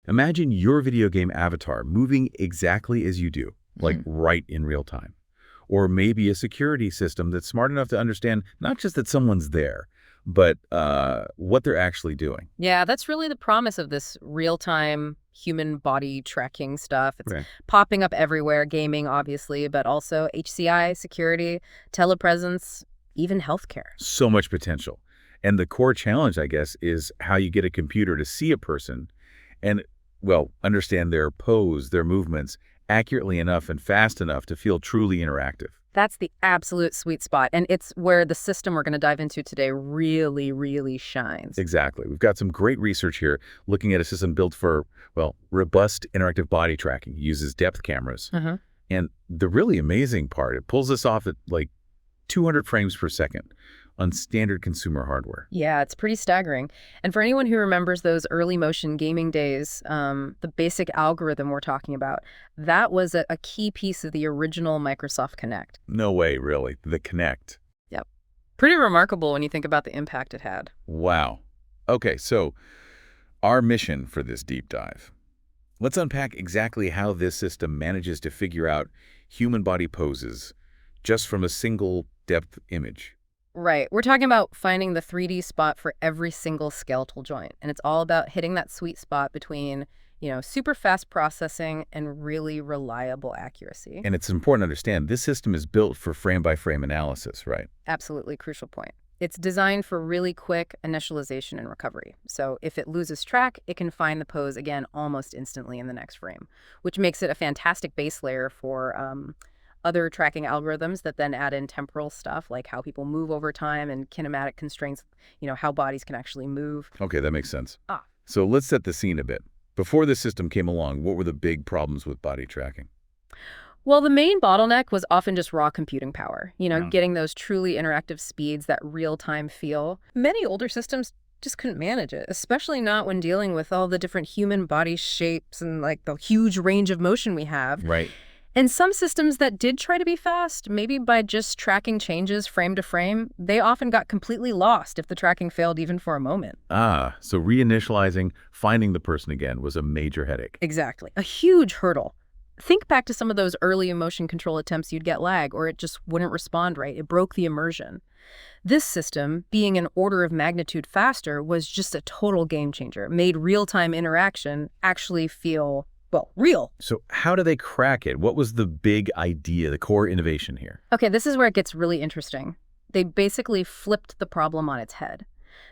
Imagine your video game avatar moving exactly as you do, like right in real time. Or maybe a security system that's smart enough to understand not just that someone's there, but what they're actually doing. Yeah, that's really the promise of this real-time human body tracking stuff. It's Right. popping up everywhere, gaming, obviously, but also HCI, security, telepresence, even healthcare. So much potential. And the core challenge, I guess, is how you get a computer to see a person and, well, understand their pose, their movements accurately enough and fast enough to feel truly interactive. That's the absolute sweet spot, and it's where the system we're going to dive into today really, really shines. Exactly. We've got some great research here looking at a system built for, well, robust interactive body tracking. It uses depth cameras. And the really amazing part, it pulls this off at like 200 frames per second on standard consumer hardware. Yeah, it's pretty staggering. And for anyone who remembers those early motion gaming days, the basic algorithm we're talking about, that was a key piece of the original Microsoft Kinect. No way, really. The Kinect. Yep. Pretty remarkable when you think about the impact it had. Wow. Okay, so our mission for this deep dive. Let's unpack exactly how this system manages to figure out human body poses just from a single depth image. Right. We're talking about finding the 3D spot for every single skeletal joint. And it's all about hitting that sweet spot between, super fast processing and really reliable accuracy. And it's important to understand this system is built for frame-by-frame analysis, right? Absolutely crucial point. It's designed for really quick initialization and recovery. So if it loses track, it can find the pose again almost instantly in the next frame, which makes it a fantastic base layer for other tracking algorithms that then add in temporal stuff like how people move over time and kinematic constraints, how bodies can actually move. Okay, that makes sense. Ah. So let's set the scene a bit. Before this system came along, what were the big problems with body tracking? Well, the main bottleneck was often just raw computing power, Yeah. getting those truly interactive speeds, that real-time feel. Many older systems just couldn't manage it, especially not when dealing with all the different human body shapes and like the huge range of motion we have. Right. And some systems that did try to be fast, maybe by just tracking changes frame to frame, they often got completely lost if the tracking failed even for a moment. Ah, so reinitializing, finding the person again was a major headache. Exactly. A huge hurdle. Think back to some of those early motion control attempts. You'd get lag or it just wouldn't respond right. It broke the immersion. This system, being an order of magnitude faster, was just a total game changer. It made real-time interaction actually feel, well, real. So how do they crack it? What was the big idea, the core innovation here? Okay, this is where it gets really interesting. They basically flipped the problem on its head.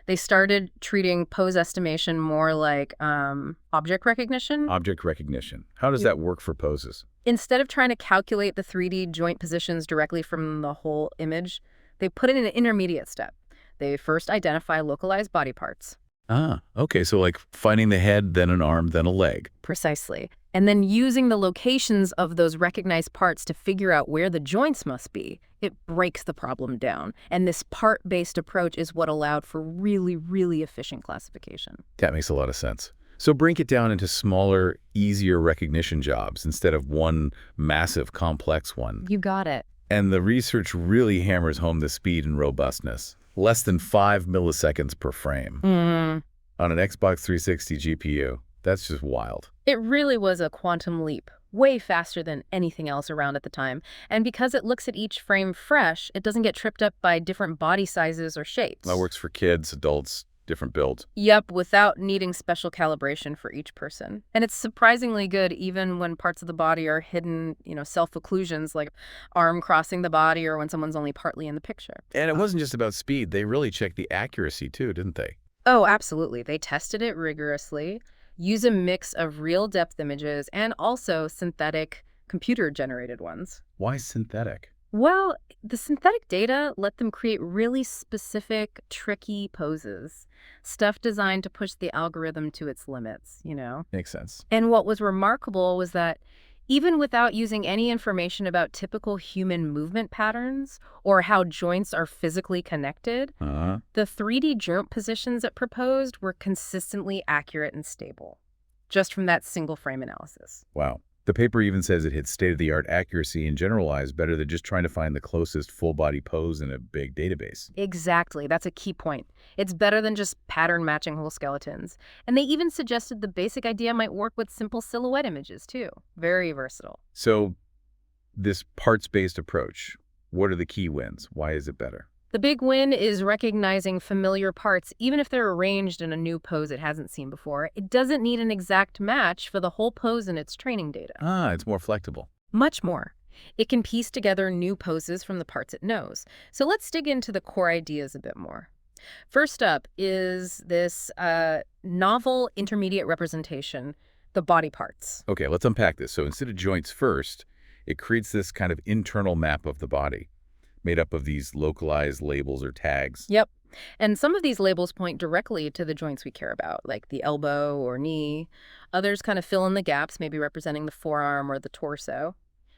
They started treating pose estimation more like object recognition. Object recognition. How does that work for poses? Instead of trying to calculate the 3D joint positions directly from the whole image, they put it in an intermediate step. They first identify localized body parts. Ah, okay. So like finding the head, then an arm, then a leg. Precisely. And then using the locations of those recognized parts to figure out where the joints must be, it breaks the problem down. And this part-based approach is what allowed for really, really efficient classification. That makes a lot of sense. So break it down into smaller, easier recognition jobs instead of one massive, complex one. You got it. And the research really hammers home the speed and robustness. Less than 5 milliseconds per frame. On an Xbox 360 GPU. That's just wild. It really was a quantum leap, way faster than anything else around at the time. And because it looks at each frame fresh, it doesn't get tripped up by different body sizes or shapes. That works for kids, adults, different builds. Yep, without needing special calibration for each person. And it's surprisingly good even when parts of the body are hidden, self-occlusions like arm crossing the body or when someone's only partly in the picture. And it wasn't just about speed. They really checked the accuracy too, didn't they? Oh, absolutely. They tested it rigorously, use a mix of real depth images and also synthetic computer-generated ones. Why synthetic? Well, the synthetic data let them create really specific, tricky poses. Stuff designed to push the algorithm to its limits, Makes sense. And what was remarkable was that even without using any information about typical human movement patterns or how joints are physically connected, the 3D joint positions it proposed were consistently accurate and stable, just from that single frame analysis. Wow. The paper even says it hits state-of-the-art accuracy and generalized better than just trying to find the closest full-body pose in a big database. Exactly. That's a key point. It's better than just pattern matching whole skeletons. And they even suggested the basic idea might work with simple silhouette images, too. Very versatile. So this parts-based approach, what are the key wins? Why is it better? The big win is recognizing familiar parts, even if they're arranged in a new pose it hasn't seen before. It doesn't need an exact match for the whole pose in its training data. Ah, it's more flexible. Much more. It can piece together new poses from the parts it knows. So let's dig into the core ideas a bit more. First up is this novel intermediate representation, the body parts. Okay, let's unpack this. So instead of joints first, it creates this kind of internal map of the body, made up of these localized labels or tags. Yep. And some of these labels point directly to the joints we care about, like the elbow or knee. Others kind of fill in the gaps, maybe representing the forearm or the torso.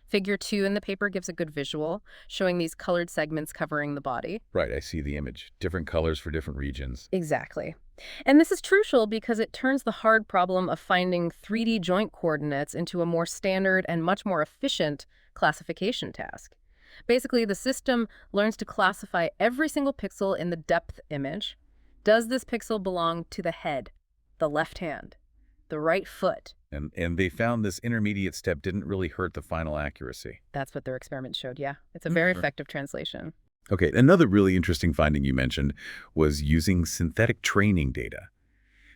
Figure 2 in the paper gives a good visual, showing these colored segments covering the body. Right, I see the image. Different colors for different regions. Exactly. And this is crucial because it turns the hard problem of finding 3D joint coordinates into a more standard and much more efficient classification task. Basically, the system learns to classify every single pixel in the depth image. Does this pixel belong to the head, the left hand, the right foot? And they found this intermediate step didn't really hurt the final accuracy. That's what their experiment showed, yeah. It's a very effective translation. Okay, another really interesting finding you mentioned was using synthetic training data.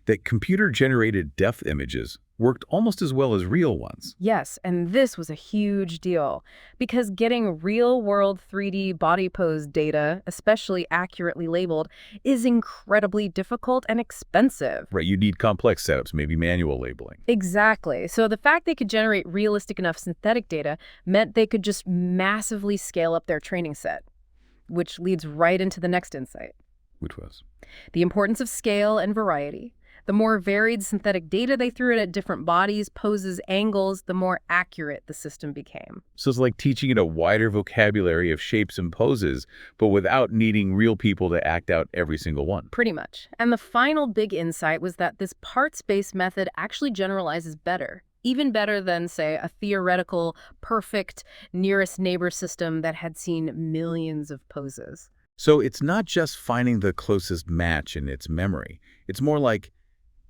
That computer-generated depth images worked almost as well as real ones. Yes, and this was a huge deal because getting real-world 3D body pose data, especially accurately labeled, is incredibly difficult and expensive. Right, you need complex setups, maybe manual labeling. Exactly. So the fact they could generate realistic enough synthetic data meant they could just massively scale up their training set, which leads right into the next insight. Which was? The importance of scale and variety. The more varied synthetic data they threw in at different bodies, poses, angles, the more accurate the system became. So it's like teaching it a wider vocabulary of shapes and poses, but without needing real people to act out every single one. Pretty much. And the final big insight was that this parts-based method actually generalizes better. Even better than, say, a theoretical, perfect, nearest neighbor system that had seen millions of poses. So it's not just finding the closest match in its memory. It's more like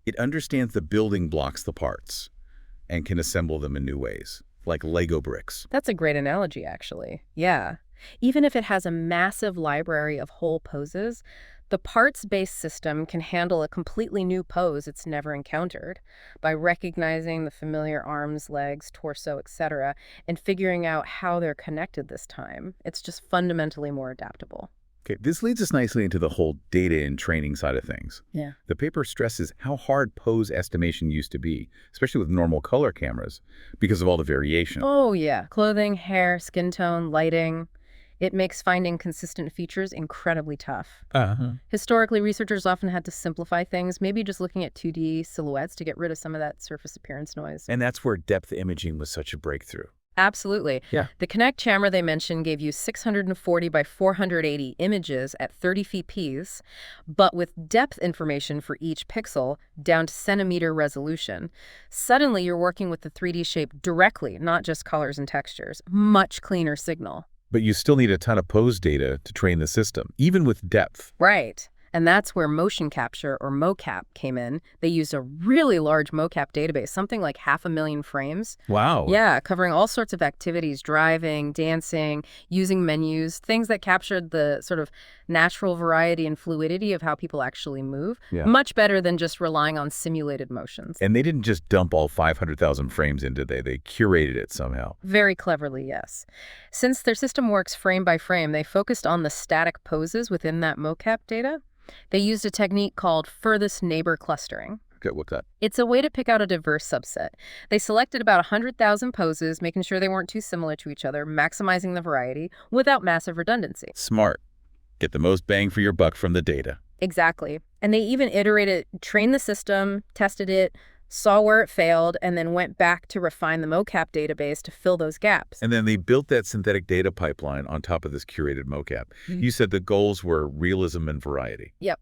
it understands the building blocks, the parts, and can assemble them in new ways, like Lego bricks. That's a great analogy, actually. Yeah. Even if it has a massive library of whole poses, the parts-based system can handle a completely new pose it's never encountered by recognizing the familiar arms, legs, torso, etc., and figuring out how they're connected this time. It's just fundamentally more adaptable. Okay, this leads us nicely into the whole data and training side of things. Yeah. The paper stresses how hard pose estimation used to be, especially with normal color cameras, because of all the variation. Oh, yeah. Clothing, hair, skin tone, lighting. It makes finding consistent features incredibly tough. Historically, researchers often had to simplify things, maybe just looking at 2D silhouettes to get rid of some of that surface appearance noise. And that's where depth imaging was such a breakthrough. Absolutely. Yeah. The Kinect camera they mentioned gave you 640 by 480 images at 30 feet piece, but with depth information for each pixel down to centimeter resolution. Suddenly, you're working with the 3D shape directly, not just colors and textures. Much cleaner signal. But you still need a ton of pose data to train the system, even with depth. Right. And that's where motion capture, or mocap, came in. They used a really large mocap database, something like 500,000 frames. Wow. Yeah, covering all sorts of activities, driving, dancing, using menus, things that captured the sort of natural variety and fluidity of how people actually move. Yeah. Much better than just relying on simulated motions. And they didn't just dump all 500,000 frames in, did they? They curated it somehow. Very cleverly, yes. Since their system works frame by frame, they focused on the static poses within that mocap data. They used a technique called furthest neighbor clustering. Okay, what's that? It's a way to pick out a diverse subset. They selected about 100,000 poses, making sure they weren't too similar to each other, maximizing the variety without massive redundancy. Smart. Get the most bang for your buck from the data. Exactly. And they even iterated, trained the system, tested it, saw where it failed, and then went back to refine the mocap database to fill those gaps. And then they built that synthetic data pipeline on top of this curated mocap. You said the goals were realism and variety. Yep.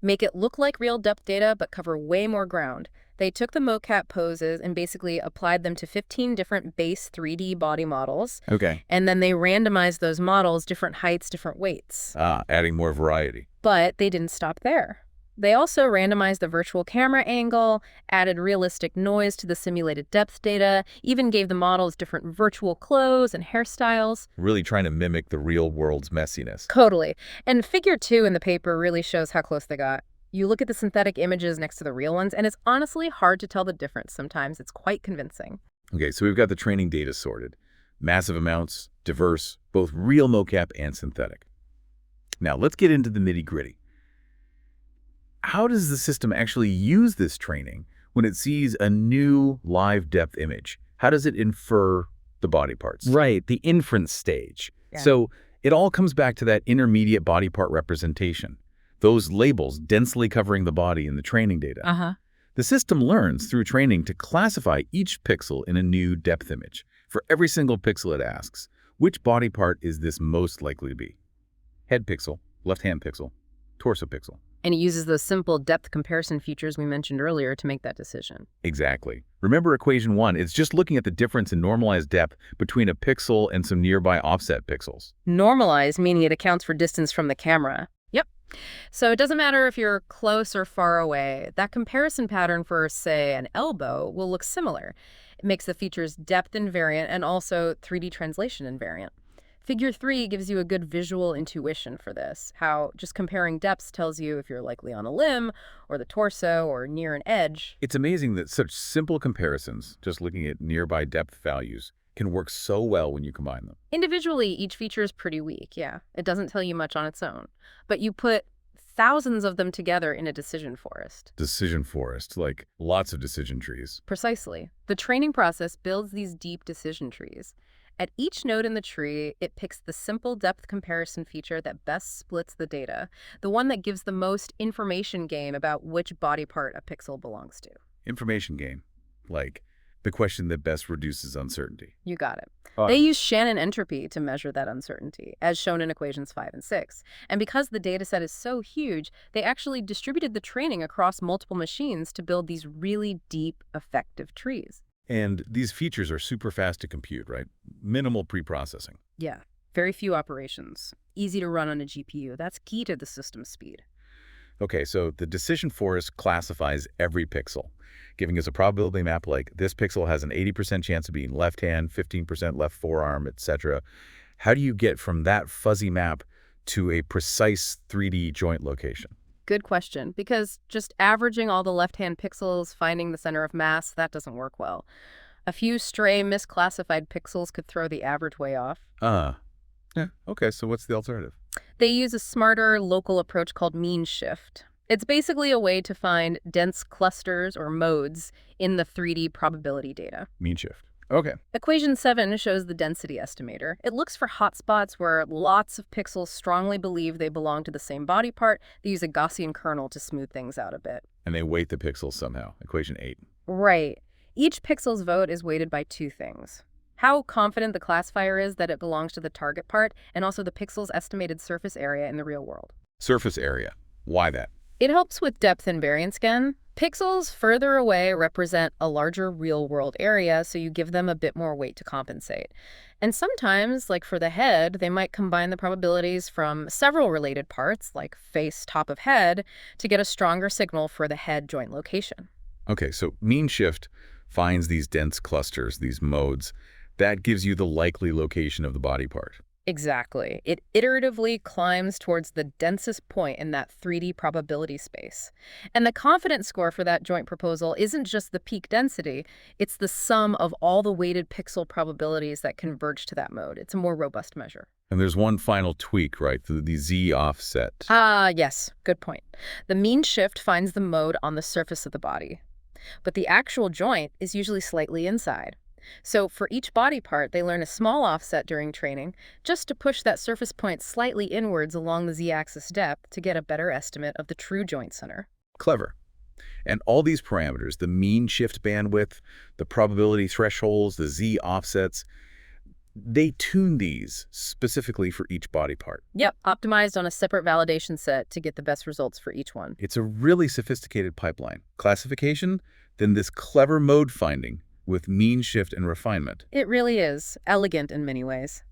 Make it look like real depth data, but cover way more ground. They took the mocap poses and basically applied them to 15 different base 3D body models, Okay. and then they randomized those models different heights, different weights. Adding more variety. But they didn't stop there. They also randomized the virtual camera angle, added realistic noise to the simulated depth data, even gave the models different virtual clothes and hairstyles. Really trying to mimic the real world's messiness. Totally. And figure 2 in the paper really shows how close they got. You look at the synthetic images next to the real ones, and it's honestly hard to tell the difference sometimes. It's quite convincing. Okay, so we've got the training data sorted. Massive amounts, diverse, both real mocap and synthetic. Now, let's get into the nitty-gritty. How does the system actually use this training when it sees a new live depth image? How does it infer the body parts? Right, the inference stage. Yeah. So it all comes back to that intermediate body part representation, those labels densely covering the body in the training data. The system learns through training to classify each pixel in a new depth image. For every single pixel it asks, which body part is this most likely to be? Head pixel, left hand pixel, torso pixel. And it uses those simple depth comparison features we mentioned earlier to make that decision. Exactly. Remember equation 1, it's just looking at the difference in normalized depth between a pixel and some nearby offset pixels. Normalized, meaning it accounts for distance from the camera. Yep. So it doesn't matter if you're close or far away. That comparison pattern for, say, an elbow will look similar. It makes the features depth invariant and also 3D translation invariant. Figure 3 gives you a good visual intuition for this, how just comparing depths tells you if you're likely on a limb or the torso or near an edge. It's amazing that such simple comparisons, just looking at nearby depth values, can work so well when you combine them. Individually, each feature is pretty weak, yeah. It doesn't tell you much on its own. But you put thousands of them together in a decision forest. Decision forest, like lots of decision trees. Precisely. The training process builds these deep decision trees. At each node in the tree, it picks the simple depth comparison feature that best splits the data, the one that gives the most information gain about which body part a pixel belongs to. Information gain, like the question that best reduces uncertainty. You got it. They use Shannon entropy to measure that uncertainty, as shown in equations 5 and 6. And because the data set is so huge, they actually distributed the training across multiple machines to build these really deep, effective trees. And these features are super fast to compute, right? Minimal pre-processing. Yeah, very few operations. Easy to run on a GPU. That's key to the system's speed. Okay, so the decision forest classifies every pixel, giving us a probability map like this pixel has an 80% chance of being left hand, 15% left forearm, etc. How do you get from that fuzzy map to a precise 3D joint location? Good question, because just averaging all the left-hand pixels, finding the center of mass, that doesn't work well. A few stray misclassified pixels could throw the average way off. Yeah, okay, so what's the alternative? They use a smarter local approach called mean shift. It's basically a way to find dense clusters or modes in the 3D probability data. Mean shift. Okay. Equation 7 shows the density estimator. It looks for hotspots where lots of pixels strongly believe they belong to the same body part. They use a Gaussian kernel to smooth things out a bit. And they weight the pixels somehow. Equation 8. Right. Each pixel's vote is weighted by two things: how confident the classifier is that it belongs to the target part, and also the pixel's estimated surface area in the real world. Surface area. Why that? It helps with depth and variance again. Pixels further away represent a larger real-world area, so you give them a bit more weight to compensate. And sometimes, like for the head, they might combine the probabilities from several related parts, like face, top of head, to get a stronger signal for the head joint location. Okay, so mean shift finds these dense clusters, these modes. That gives you the likely location of the body part. Exactly. It iteratively climbs towards the densest point in that 3D probability space. And the confidence score for that joint proposal isn't just the peak density, it's the sum of all the weighted pixel probabilities that converge to that mode. It's a more robust measure. And there's one final tweak, right? The Z offset. Yes, good point. The mean shift finds the mode on the surface of the body, but the actual joint is usually slightly inside. So for each body part, they learn a small offset during training just to push that surface point slightly inwards along the z-axis depth to get a better estimate of the true joint center. Clever. And all these parameters, the mean shift bandwidth, the probability thresholds, the Z offsets, they tune these specifically for each body part. Yep, optimized on a separate validation set to get the best results for each one. It's a really sophisticated pipeline. Classification, then this clever mode finding with mean shift and refinement. It really is elegant in many ways.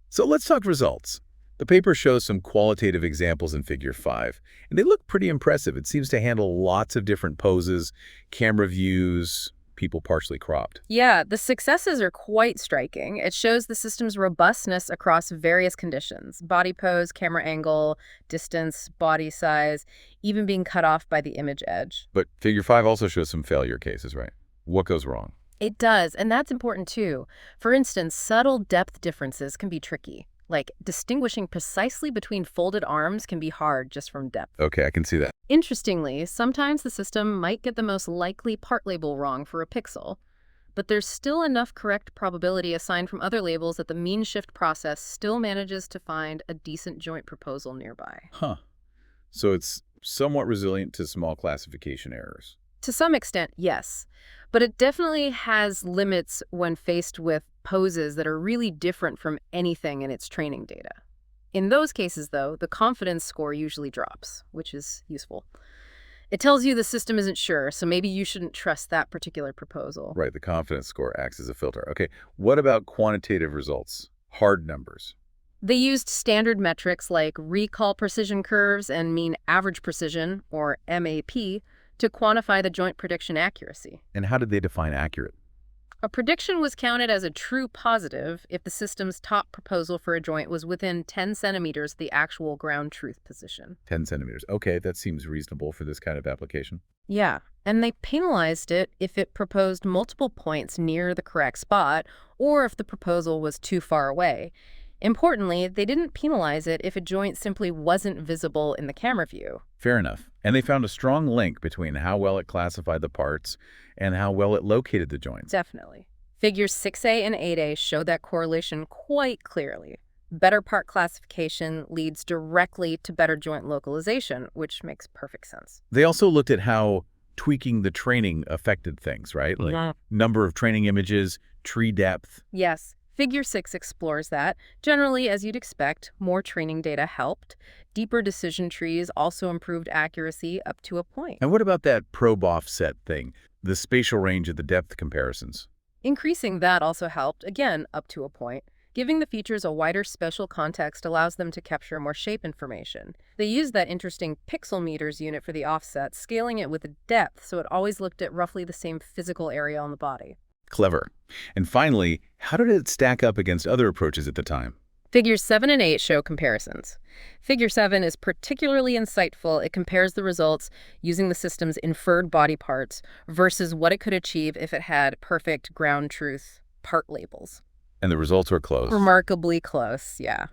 So let's talk results. The paper shows some qualitative examples in Figure 5, and they look pretty impressive. It seems to handle lots of different poses, camera views, people partially cropped. Yeah, the successes are quite striking. It shows the system's robustness across various conditions: body pose, camera angle, distance, body size, even being cut off by the image edge. But Figure 5 also shows some failure cases, right? What goes wrong? It does, and that's important too. For instance, subtle depth differences can be tricky. Like, distinguishing precisely between folded arms can be hard just from depth. Okay, I can see that. Interestingly, sometimes the system might get the most likely part label wrong for a pixel, but there's still enough correct probability assigned from other labels that the mean shift process still manages to find a decent joint proposal nearby. Huh. So it's somewhat resilient to small classification errors. To some extent, yes. But it definitely has limits when faced with poses that are really different from anything in its training data. In those cases, though, the confidence score usually drops, which is useful. It tells you the system isn't sure, so maybe you shouldn't trust that particular proposal. Right, the confidence score acts as a filter. Okay, what about quantitative results? Hard numbers. They used standard metrics like recall precision curves and mean average precision, or MAP, to quantify the joint prediction accuracy. And how did they define accurate? A prediction was counted as a true positive if the system's top proposal for a joint was within 10 centimeters of the actual ground truth position. 10 centimeters. Okay, that seems reasonable for this kind of application. Yeah, and they penalized it if it proposed multiple points near the correct spot or if the proposal was too far away. Importantly, they didn't penalize it if a joint simply wasn't visible in the camera view. Fair enough. And they found a strong link between how well it classified the parts and how well it located the joints. Definitely. Figures 6A and 8A show that correlation quite clearly. Better part classification leads directly to better joint localization, which makes perfect sense. They also looked at how tweaking the training affected things, right? Like number of training images, tree depth. Yes. Figure 6 explores that. Generally, as you'd expect, more training data helped. Deeper decision trees also improved accuracy up to a point. And what about that probe offset thing, the spatial range of the depth comparisons? Increasing that also helped, again, up to a point. Giving the features a wider spatial context allows them to capture more shape information. They used that interesting pixel meters unit for the offset, scaling it with the depth so it always looked at roughly the same physical area on the body. Clever. And finally, how did it stack up against other approaches at the time? Figures 7 and 8 show comparisons. Figure 7 is particularly insightful. It compares the results using the system's inferred body parts versus what it could achieve if it had perfect ground truth part labels. And the results were close. Remarkably close, yeah.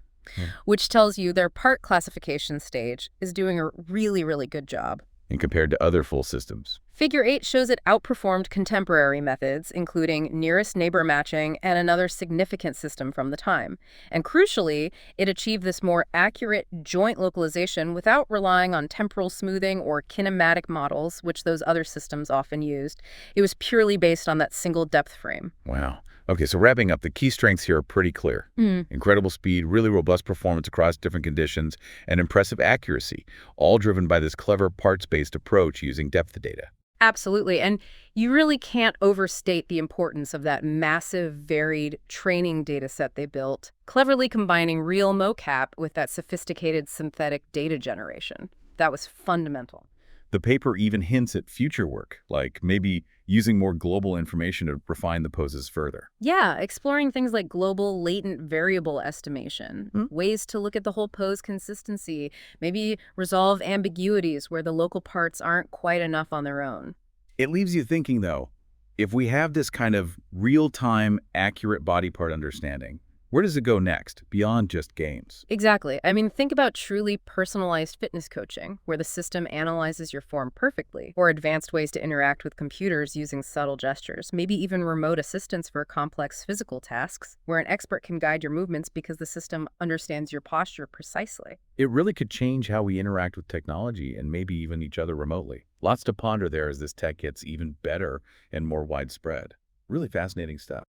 Which tells you their part classification stage is doing a really, really good job. And compared to other full systems. Figure 8 shows it outperformed contemporary methods, including nearest neighbor matching and another significant system from the time. And crucially, it achieved this more accurate joint localization without relying on temporal smoothing or kinematic models, which those other systems often used. It was purely based on that single depth frame. Wow. Okay, so wrapping up, the key strengths here are pretty clear. Incredible speed, really robust performance across different conditions, and impressive accuracy, all driven by this clever parts-based approach using depth data. Absolutely. And you really can't overstate the importance of that massive, varied training data set they built, cleverly combining real mocap with that sophisticated synthetic data generation. That was fundamental. The paper even hints at future work, like maybe using more global information to refine the poses further. Yeah, exploring things like global latent variable estimation, ways to look at the whole pose consistency, maybe resolve ambiguities where the local parts aren't quite enough on their own. It leaves you thinking, though, if we have this kind of real-time, accurate body part understanding, where does it go next, beyond just games? Exactly. I mean, think about truly personalized fitness coaching, where the system analyzes your form perfectly, or advanced ways to interact with computers using subtle gestures, maybe even remote assistance for complex physical tasks, where an expert can guide your movements because the system understands your posture precisely. It really could change how we interact with technology and maybe even each other remotely. Lots to ponder there as this tech gets even better and more widespread. Really fascinating stuff.